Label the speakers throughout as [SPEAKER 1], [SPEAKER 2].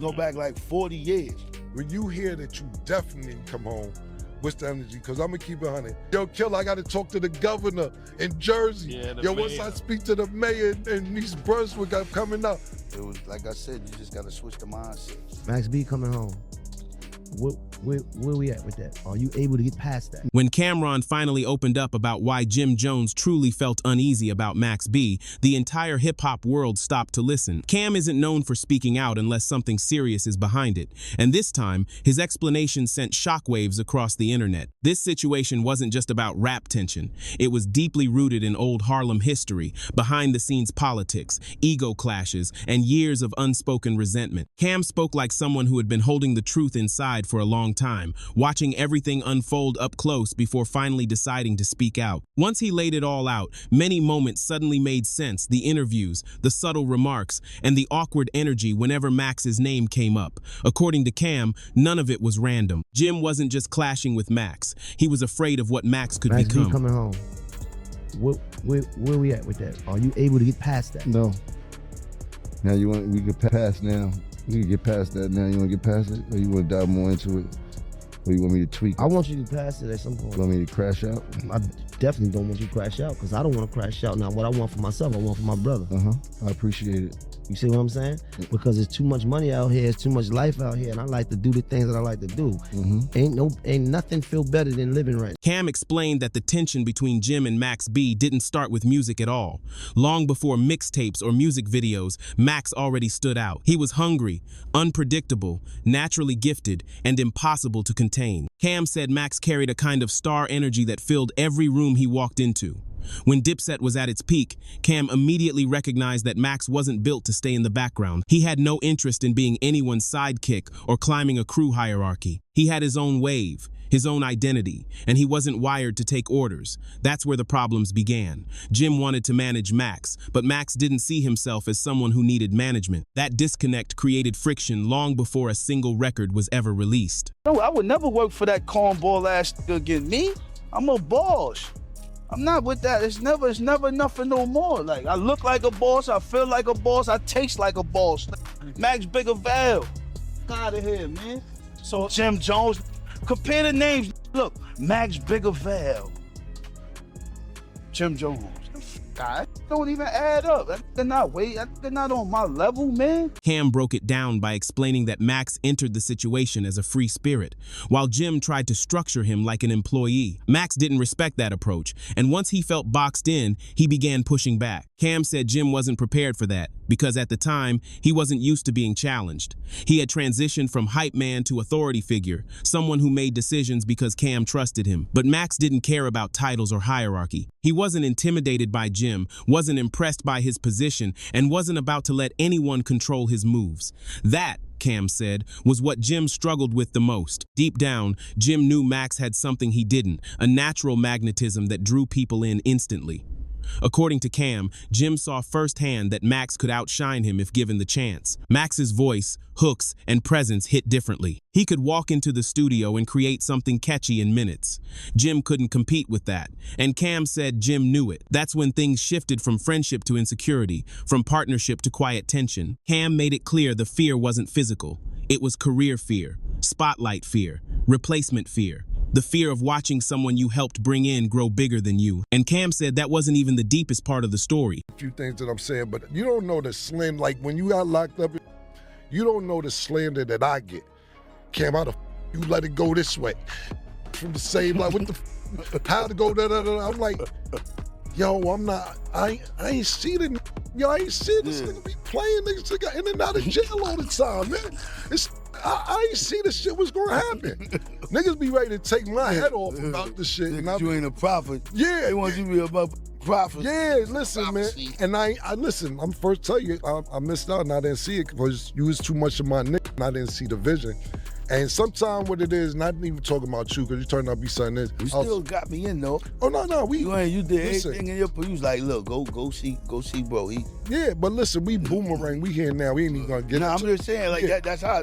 [SPEAKER 1] Go back like 40 years.
[SPEAKER 2] When you hear that you definitely didn't come home, what's the energy? Because I'm going to keep it 100. Yo, Killer, I got to talk to the governor in Jersey.
[SPEAKER 3] Yeah,
[SPEAKER 2] Yo, once I speak to the mayor in East Brunswick, I'm coming up.
[SPEAKER 1] It was, like I said, you just got to switch the mindset.
[SPEAKER 4] MaxB coming home. Where we at with that? Are you able to get past that?
[SPEAKER 5] When Cam'ron finally opened up about why JimJones truly felt uneasy about MaxB, the entire hip-hop world stopped to listen. Cam isn't known for speaking out unless something serious is behind it, and this time, his explanation sent shockwaves across the internet. This situation wasn't just about rap tension. It was deeply rooted in old Harlem history, behind-the-scenes politics, ego clashes, and years of unspoken resentment. Cam spoke like someone who had been holding the truth inside for a long time, watching everything unfold up close before finally deciding to speak out. Once he laid it all out, many moments suddenly made sense: the interviews, the subtle remarks, and the awkward energy whenever Max's name came up. According to Cam, none of it was random. Jim wasn't just clashing with Max. He was afraid of what Max could become.
[SPEAKER 4] MaxB coming home. Where we at with that? Are you able to get past that?
[SPEAKER 6] No. Now we can pass now. We can get past that now. You want to get past it? Or you want to dive more into it? Or you want me to tweak it?
[SPEAKER 4] I want you to pass it at some point.
[SPEAKER 6] You want me to crash out?
[SPEAKER 4] I definitely don't want you to crash out, because I don't want to crash out. Now, what I want for myself, I want for my brother.
[SPEAKER 6] I appreciate it.
[SPEAKER 4] You see what I'm saying? Because there's too much money out here, there's too much life out here, and I like to do the things that I like to do. Ain't nothing feel better than living right.
[SPEAKER 5] Cam explained that the tension between Jim and MaxB didn't start with music at all. Long before mixtapes or music videos, Max already stood out. He was hungry, unpredictable, naturally gifted, and impossible to contain. Cam said Max carried a kind of star energy that filled every room he walked into. When Dipset was at its peak, Cam immediately recognized that Max wasn't built to stay in the background. He had no interest in being anyone's sidekick or climbing a crew hierarchy. He had his own wave, his own identity, and he wasn't wired to take orders. That's where the problems began. Jim wanted to manage Max, but Max didn't see himself as someone who needed management. That disconnect created friction long before a single record was ever released.
[SPEAKER 1] No, I would never work for that cornball ass nigga again. Me? I'm a boss. I'm not with that. It's never nothing no more. Like, I look like a boss, I feel like a boss, I taste like a boss. Max Bigger Val. Out of here, man. So JimJones, compare the names. Look, Max Bigger Val. JimJones. God, don't even add up. They're not on my level, man.
[SPEAKER 5] Cam broke it down by explaining that Max entered the situation as a free spirit, while Jim tried to structure him like an employee. Max didn't respect that approach, and once he felt boxed in, he began pushing back. Cam said Jim wasn't prepared for that, because at the time, he wasn't used to being challenged. He had transitioned from hype man to authority figure, someone who made decisions because Cam trusted him. But Max didn't care about titles or hierarchy. He wasn't intimidated by Jim, wasn't impressed by his position, and wasn't about to let anyone control his moves. That, Cam said, was what Jim struggled with the most. Deep down, Jim knew Max had something he didn't, a natural magnetism that drew people in instantly. According to Cam, Jim saw firsthand that Max could outshine him if given the chance. Max's voice, hooks, and presence hit differently. He could walk into the studio and create something catchy in minutes. Jim couldn't compete with that, and Cam said Jim knew it. That's when things shifted from friendship to insecurity, from partnership to quiet tension. Cam made it clear the fear wasn't physical. It was career fear, spotlight fear, replacement fear. The fear of watching someone you helped bring in grow bigger than you. And Cam said that wasn't even the deepest part of the story.
[SPEAKER 2] A few things that I'm saying, but you don't know the slander, like when you got locked up, you don't know the slander that I get. Cam, how the you let it go this way? From the same, like, what the how to go, da-da-da. I'm like, yo, I ain't see the, yo, I ain't see this nigga be playing niggas nigga in and out of jail all the time, man. I ain't see this shit was gonna happen. Niggas be ready to take my head off about this shit.
[SPEAKER 1] And you ain't a prophet.
[SPEAKER 2] Yeah.
[SPEAKER 1] They want you to be about prophet.
[SPEAKER 2] Yeah, listen, man. And I listen, I'm first tell you, I missed out and I didn't see it because you was too much of my nigga and I didn't see the vision. And sometimes what it is, not even talking about you, because you turned out to be something else.
[SPEAKER 1] You still got me in though.
[SPEAKER 2] Oh no,
[SPEAKER 1] You did everything in your, you was like, look, go see bro.
[SPEAKER 2] Yeah, but listen, we boomerang, we here now, we ain't even gonna get
[SPEAKER 1] I'm just saying, like that's how.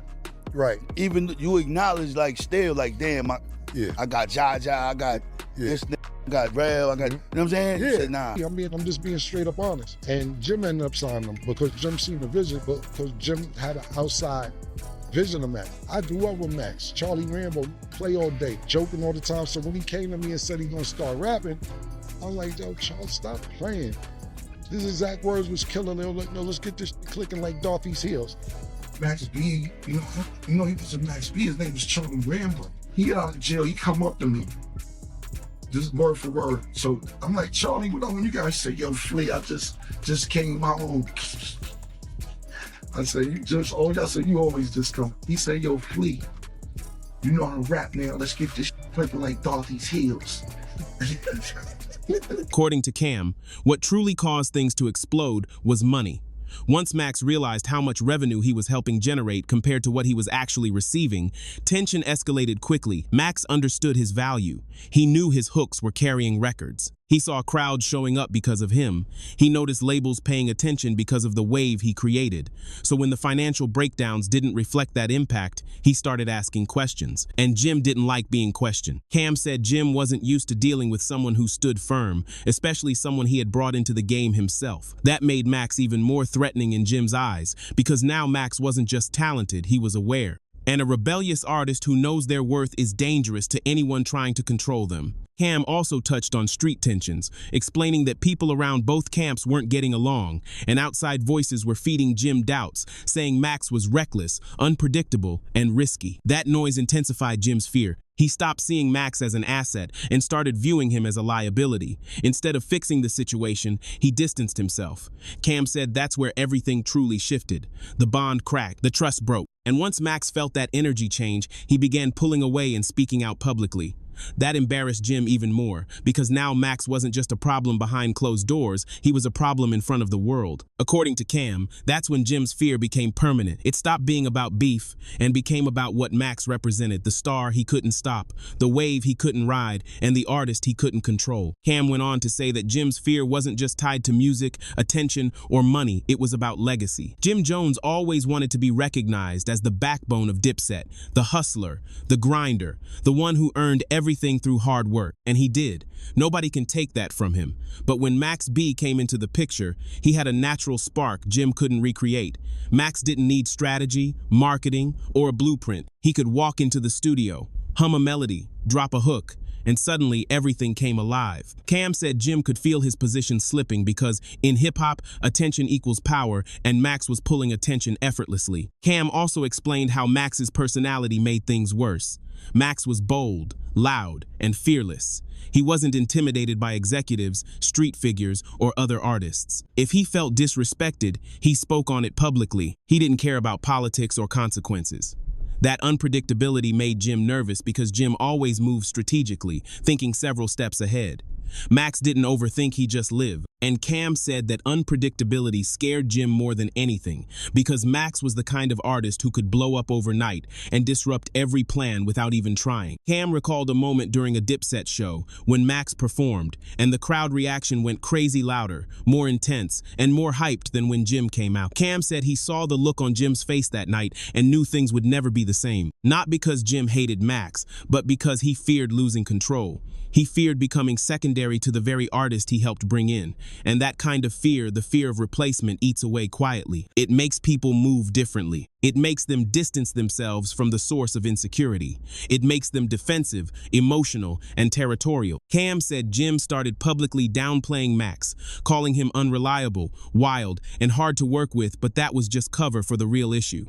[SPEAKER 2] Right.
[SPEAKER 1] Even you acknowledge, like, still, like, damn, I got Jaja, I got this. I got rail, I got, you know what I'm saying?
[SPEAKER 2] Yeah.
[SPEAKER 1] He said, nah.
[SPEAKER 2] I'm just being straight up honest. And Jim ended up signing him because Jim seen the vision, but because Jim had an outside vision of Max. I grew up with Max. Charlie Rambo, play all day, joking all the time. So when he came to me and said he's gonna start rapping, I was like, yo, Charles, stop playing. His exact words was killing. They were like, no, let's get this clicking like Dorothy's heels.
[SPEAKER 3] MaxB, you know he was a MaxB, his name was Charlie Rambo. He got out of jail, he come up to me. This is word for word. So I'm like, Charlie, what up? When you guys say, yo, Flea, I just came my own. I say, you always just come. He said, yo, Flea, you know how to rap now. Let's get this clicking like Dorothy's heels.
[SPEAKER 5] According to Cam, what truly caused things to explode was money. Once Max realized how much revenue he was helping generate compared to what he was actually receiving, tension escalated quickly. Max understood his value. He knew his hooks were carrying records. He saw crowds showing up because of him. He noticed labels paying attention because of the wave he created. So when the financial breakdowns didn't reflect that impact, he started asking questions. And Jim didn't like being questioned. Cam said Jim wasn't used to dealing with someone who stood firm, especially someone he had brought into the game himself. That made Max even more threatening in Jim's eyes, because now Max wasn't just talented, he was aware. And a rebellious artist who knows their worth is dangerous to anyone trying to control them. Cam also touched on street tensions, explaining that people around both camps weren't getting along, and outside voices were feeding Jim doubts, saying Max was reckless, unpredictable, and risky. That noise intensified Jim's fear. He stopped seeing Max as an asset and started viewing him as a liability. Instead of fixing the situation, he distanced himself. Cam said that's where everything truly shifted. The bond cracked, the trust broke, and once Max felt that energy change, he began pulling away and speaking out publicly. That embarrassed Jim even more, because now Max wasn't just a problem behind closed doors, he was a problem in front of the world. According to Cam, that's when Jim's fear became permanent. It stopped being about beef and became about what Max represented, the star he couldn't stop, the wave he couldn't ride, and the artist he couldn't control. Cam went on to say that Jim's fear wasn't just tied to music, attention, or money, it was about legacy. JimJones always wanted to be recognized as the backbone of Dipset, the hustler, the grinder, the one who earned everything through hard work, and he did. Nobody can take that from him. But when MaxB came into the picture, he had a natural spark Jim couldn't recreate. Max didn't need strategy, marketing, or a blueprint. He could walk into the studio, hum a melody, drop a hook, and suddenly everything came alive. Cam said Jim could feel his position slipping because in hip-hop, attention equals power, and Max was pulling attention effortlessly. Cam also explained how Max's personality made things worse. Max was bold, loud, and fearless. He wasn't intimidated by executives, street figures, or other artists. If he felt disrespected, he spoke on it publicly. He didn't care about politics or consequences. That unpredictability made Jim nervous because Jim always moved strategically, thinking several steps ahead. Max didn't overthink, he just lived. And Cam said that unpredictability scared Jim more than anything, because Max was the kind of artist who could blow up overnight and disrupt every plan without even trying. Cam recalled a moment during a Dipset show when Max performed, and the crowd reaction went crazy louder, more intense, and more hyped than when Jim came out. Cam said he saw the look on Jim's face that night and knew things would never be the same. Not because Jim hated Max, but because he feared losing control. He feared becoming secondary to the very artist he helped bring in. And that kind of fear, the fear of replacement, eats away quietly. It makes people move differently. It makes them distance themselves from the source of insecurity. It makes them defensive, emotional, and territorial. Cam said Jim started publicly downplaying Max, calling him unreliable, wild, and hard to work with, but that was just cover for the real issue.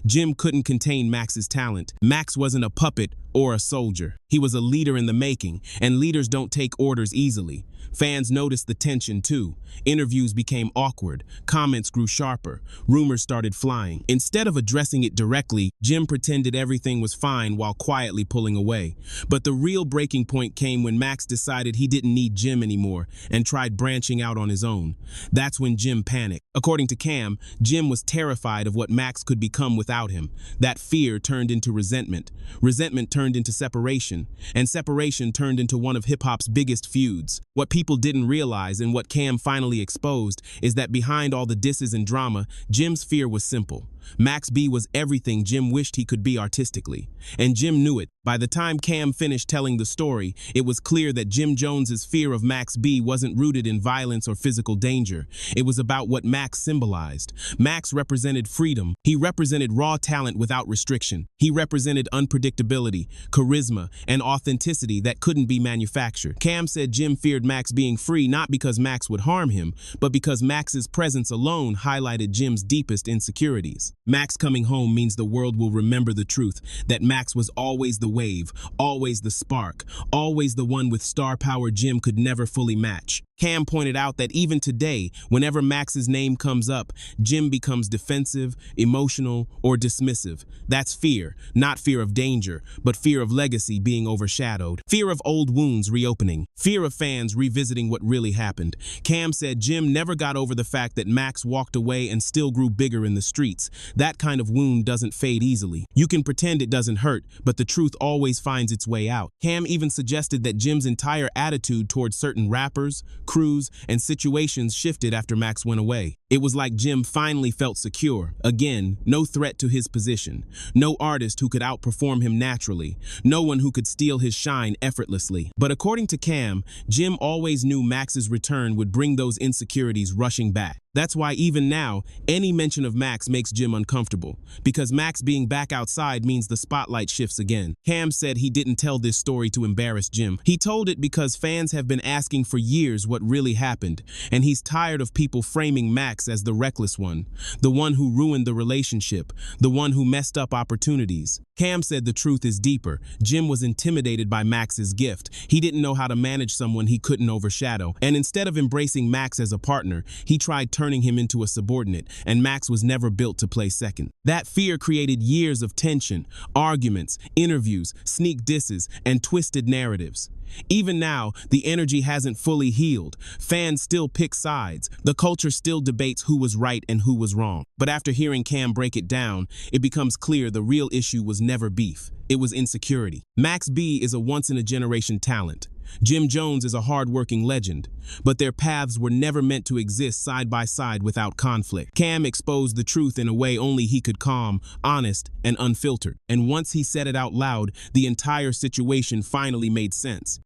[SPEAKER 5] Jim couldn't contain Max's talent. Max wasn't a puppet or a soldier. He was a leader in the making, and leaders don't take orders easily. Fans noticed the tension too. Interviews became awkward, comments grew sharper, rumors started flying. Instead of addressing it directly, Jim pretended everything was fine while quietly pulling away. But the real breaking point came when Max decided he didn't need Jim anymore and tried branching out on his own. That's when Jim panicked. According to Cam, Jim was terrified of what Max could become without him. That fear turned into resentment. Resentment turned into separation, and separation turned into one of hip-hop's biggest feuds. What people didn't realize, and what Cam finally exposed, is that behind all the disses and drama, Jim's fear was simple. MaxB was everything Jim wished he could be artistically. And Jim knew it. By the time Cam finished telling the story, it was clear that Jim Jones's fear of MaxB wasn't rooted in violence or physical danger. It was about what Max symbolized. Max represented freedom. He represented raw talent without restriction. He represented unpredictability, charisma, and authenticity that couldn't be manufactured. Cam said Jim feared Max being free not because Max would harm him, but because Max's presence alone highlighted Jim's deepest insecurities. Max coming home means the world will remember the truth, that Max was always the wave, always the spark, always the one with star power Jim could never fully match. Cam pointed out that even today, whenever Max's name comes up, Jim becomes defensive, emotional, or dismissive. That's fear, not fear of danger, but fear of legacy being overshadowed. Fear of old wounds reopening. Fear of fans revisiting what really happened. Cam said Jim never got over the fact that Max walked away and still grew bigger in the streets. That kind of wound doesn't fade easily. You can pretend it doesn't hurt, but the truth always finds its way out. Cam even suggested that Jim's entire attitude towards certain rappers, crews, and situations shifted after Max went away. It was like Jim finally felt secure. Again, no threat to his position. No artist who could outperform him naturally. No one who could steal his shine effortlessly. But according to Cam, Jim always knew Max's return would bring those insecurities rushing back. That's why even now, any mention of Max makes Jim uncomfortable, because Max being back outside means the spotlight shifts again. Cam said he didn't tell this story to embarrass Jim. He told it because fans have been asking for years what really happened, and he's tired of people framing Max as the reckless one, the one who ruined the relationship, the one who messed up opportunities. Cam said the truth is deeper. Jim was intimidated by Max's gift. He didn't know how to manage someone he couldn't overshadow, and instead of embracing Max as a partner, he tried turning him into a subordinate, and Max was never built to play second. That fear created years of tension, arguments, interviews, sneak disses, and twisted narratives. Even now, the energy hasn't fully healed. Fans still pick sides. The culture still debates who was right and who was wrong. But after hearing Cam break it down, it becomes clear the real issue was never beef. It was insecurity. MaxB is a once-in-a-generation talent. Jim Jones is a hard-working legend, but their paths were never meant to exist side by side without conflict. Cam exposed the truth in a way only he could, calm, honest, and unfiltered. And once he said it out loud, the entire situation finally made sense.